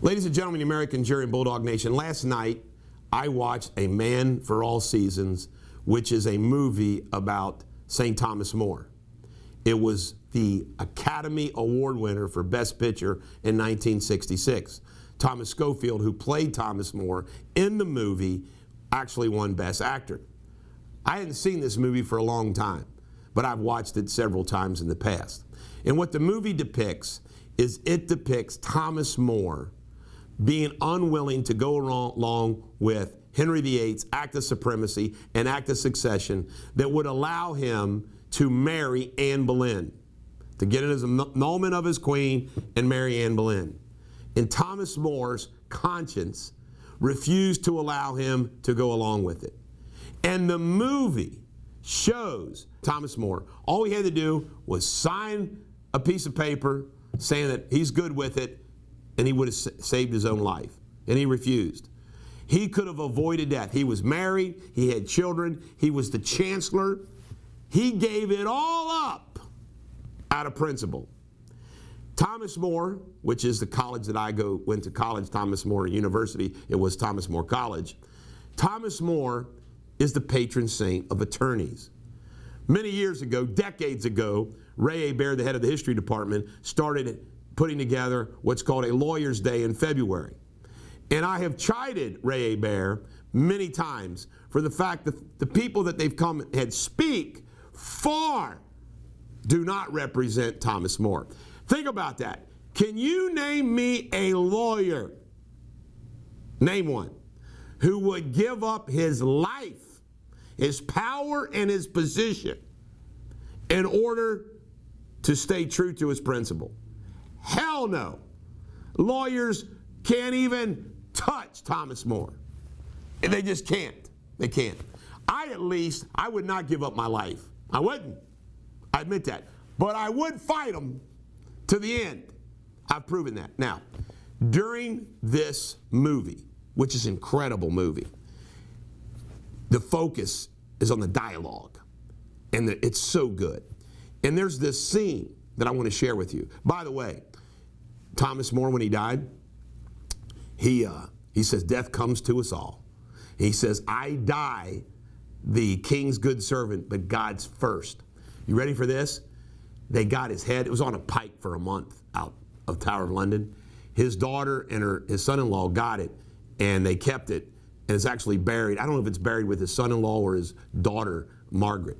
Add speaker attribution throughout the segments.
Speaker 1: Ladies and gentlemen, the American Jury and Bulldog Nation, last night I watched A Man for All Seasons, which is a movie about St. Thomas More. It was the Academy Award winner for Best Picture in 1966. Thomas Schofield, who played Thomas More in the movie, actually won Best Actor. I hadn't seen this movie for a long time, but I've watched it several times in the past. And what the movie depicts is it depicts Thomas More being unwilling to go along with Henry VIII's Act of Supremacy and Act of Succession that would allow him to marry Anne Boleyn, to get in as annulment of his queen and marry Anne Boleyn. And Thomas More's conscience refused to allow him to go along with it. And the movie shows Thomas More, all he had to do was sign a piece of paper saying that he's good with it, and he would have saved his own life. And he refused. He could have avoided death. He was married, he had children, he was the chancellor. He gave it all up out of principle. Thomas More, which is the college that I went to college, Thomas More University, it was Thomas More College. Thomas More is the patron saint of attorneys. Many years ago, decades ago, Ray Hebert, the head of the history department, started putting together what's called a Lawyer's Day in February. And I have chided Ray Hebert many times for the fact that the people that they've come and speak far do not represent Thomas More. Think about that. Can you name me a lawyer, name one, who would give up his life, his power, and his position in order to stay true to his principle? Hell no. Lawyers can't even touch Thomas More. They just can't. They can't. I would not give up my life. I wouldn't. I admit that. But I would fight them to the end. I've proven that. Now, during this movie, which is an incredible movie, the focus is on the dialogue. And it's so good. And there's this scene that I want to share with you. By the way, Thomas More, when he died, he says, death comes to us all. He says, I die the king's good servant, but God's first. You ready for this? They got his head. It was on a pike for a month out of Tower of London. His daughter and his son-in-law got it, and they kept it, and it's actually buried. I don't know if it's buried with his son-in-law or his daughter, Margaret.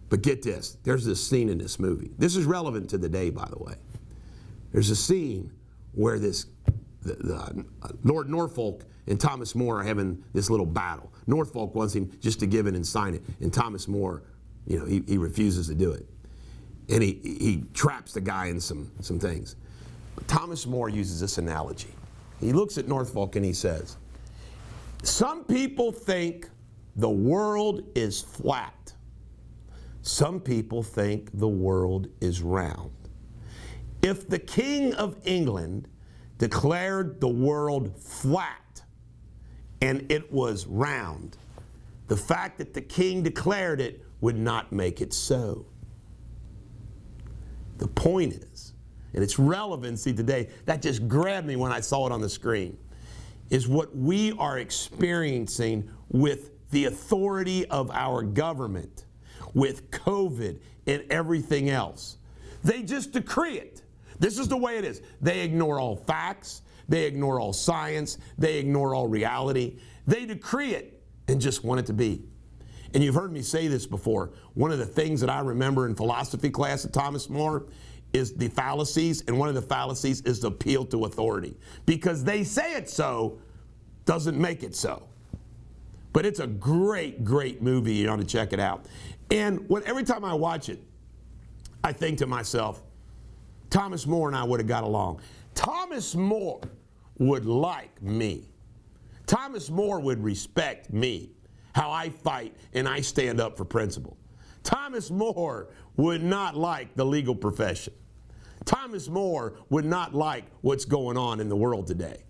Speaker 1: But get this. There's this scene in this movie. This is relevant to the day, by the way. There's a scene where Lord Norfolk and Thomas More are having this little battle. Norfolk wants him just to give it and sign it, and Thomas More, he refuses to do it. And he traps the guy in some things. But Thomas More uses this analogy. He looks at Norfolk and he says, some people think the world is flat. Some people think the world is round. If the King of England declared the world flat and it was round, the fact that the king declared it would not make it so. The point is, and its relevancy today, that just grabbed me when I saw it on the screen, is what we are experiencing with the authority of our government, with COVID and everything else. They just decree it. This is the way it is. They ignore all facts. They ignore all science. They ignore all reality. They decree it and just want it to be. And you've heard me say this before. One of the things that I remember in philosophy class at Thomas More is the fallacies, and one of the fallacies is the appeal to authority. Because they say it so doesn't make it so. But it's a great, great movie. You ought to check it out. And every time I watch it, I think to myself, Thomas More and I would have got along. Thomas More would like me. Thomas More would respect me, how I fight and I stand up for principle. Thomas More would not like the legal profession. Thomas More would not like what's going on in the world today.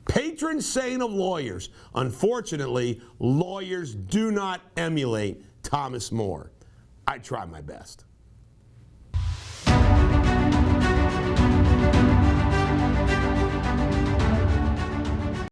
Speaker 1: Patron saint of lawyers. Unfortunately, lawyers do not emulate Thomas More. I try my best.